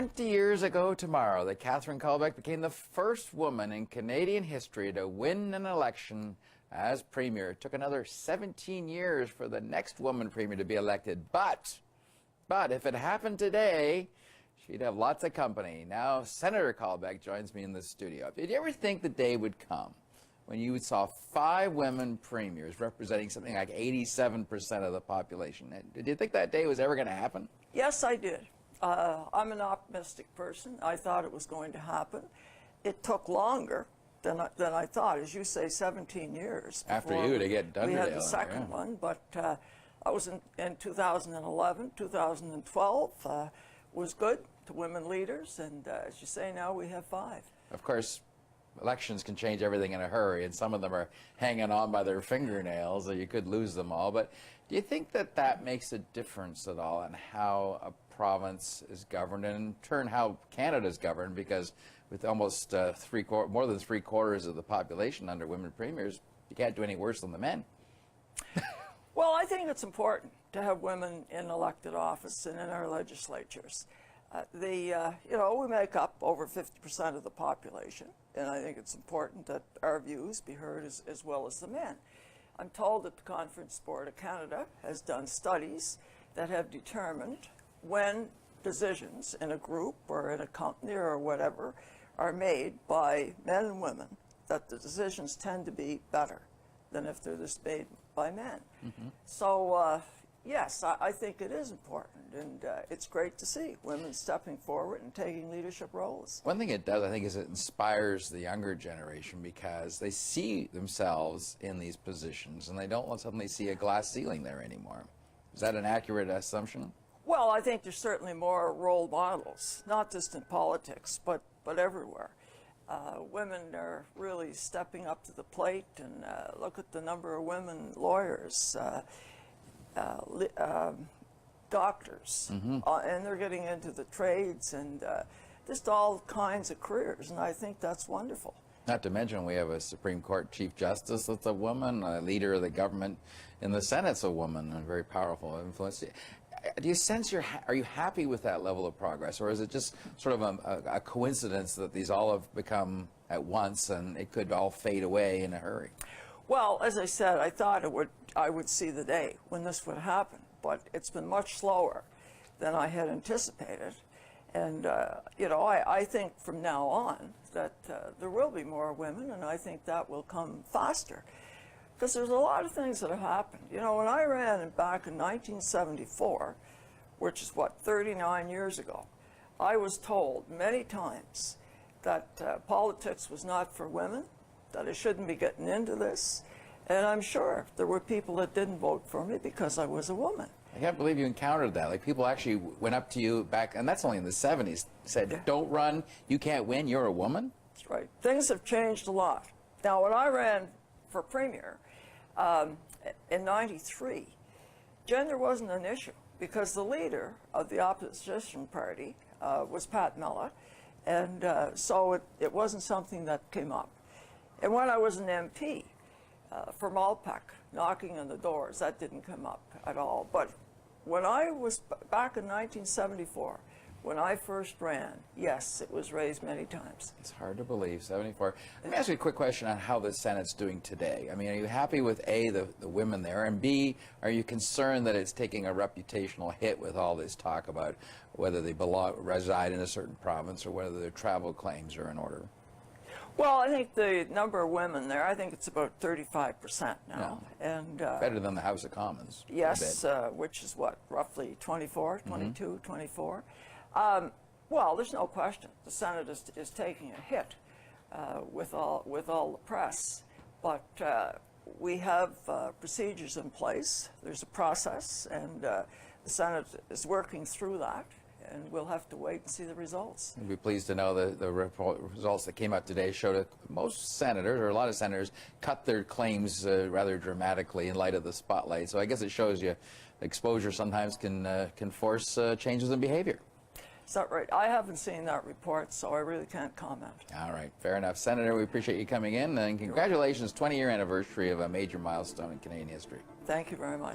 20 years ago tomorrow, that Catherine Callbeck became the first woman in Canadian history to win an election as Premier. It took another 17 years for the next woman Premier to be elected. But if it happened today, she'd have lots of company. Now, Senator Callbeck joins me in the studio. Did you ever think the day would come when you saw 5 women premiers representing something like 87% of the population? Did you think that day was ever going to happen? Yes, I did. I'm an optimistic person. I thought it was going to happen. It took longer than I thought. As you say, 17 years. After you to get done. We had the second one, but I was in 2011, 2012 was good to women leaders, and as you say, now we have 5. Of course, elections can change everything in a hurry, and some of them are hanging on by their fingernails, or you could lose them all. But do you think that that makes a difference at all in how a province is governed, and in turn how Canada is governed? Because with almost more than 3/4 of the population under women premiers, you can't do any worse than the men. Well, I think it's important to have women in elected office and in our legislatures. We make up over 50% of the population, and I think it's important that our views be heard as well as the men. I'm told that the Conference Board of Canada has done studies that have determined when decisions in a group or in a company or whatever are made by men and women, that the decisions tend to be better than if they're just made by men. Mm-hmm. So, yes, I think it is important, and it's great to see women stepping forward and taking leadership roles. One thing it does, I think, is it inspires the younger generation because they see themselves in these positions and they don't suddenly see a glass ceiling there anymore. Is that an accurate assumption? Well, I think there's certainly more role models, not just in politics, but everywhere. Women are really stepping up to the plate, and look at the number of women lawyers, doctors, mm-hmm. And they're getting into the trades and just all kinds of careers, and I think that's wonderful. Not to mention we have a Supreme Court Chief Justice that's a woman, a leader of the government in the Senate's a woman, and a very powerful influence. Do you sense are you happy with that level of progress, or is it just sort of a coincidence that these all have become at once and it could all fade away in a hurry? Well, as I said, I thought I would see the day when this would happen, but it's been much slower than I had anticipated. And, I think from now on that there will be more women, and I think that will come faster. Because there's a lot of things that have happened. You know, when I ran back in 1974, which is, 39 years ago, I was told many times that politics was not for women, that I shouldn't be getting into this. And I'm sure there were people that didn't vote for me because I was a woman. I can't believe you encountered that. Like, people actually went up to you back, and that's only in the 70s, said, yeah, don't run, you can't win, you're a woman? That's right. Things have changed a lot. Now, when I ran for Premier in '93, gender wasn't an issue because the leader of the opposition party was Pat Mella, and so it wasn't something that came up. And when I was an MP from Callbeck, knocking on the doors, that didn't come up at all. But when I was back in 1974, when I first ran, yes, it was raised many times. It's hard to believe, 74. Let me ask you a quick question on how the Senate's doing today. I mean, are you happy with A, the women there, and B, are you concerned that it's taking a reputational hit with all this talk about whether they reside in a certain province or whether their travel claims are in order? Well, I think the number of women there, I think it's about 35% now. Yeah. And better than the House of Commons. Yes, which is roughly 24, 22, mm-hmm. 24. Well, there's no question. The Senate is taking a hit with all the press, but we have procedures in place. There's a process, and the Senate is working through that, and we'll have to wait and see the results. We'll be pleased to know the results that came out today showed that most senators, or a lot of senators, cut their claims rather dramatically in light of the spotlight. So I guess it shows you exposure sometimes can force changes in behavior. Is that right? I haven't seen that report, so I really can't comment. All right, fair enough. Senator, we appreciate you coming in, and congratulations, 20-year anniversary of a major milestone in Canadian history. Thank you very much.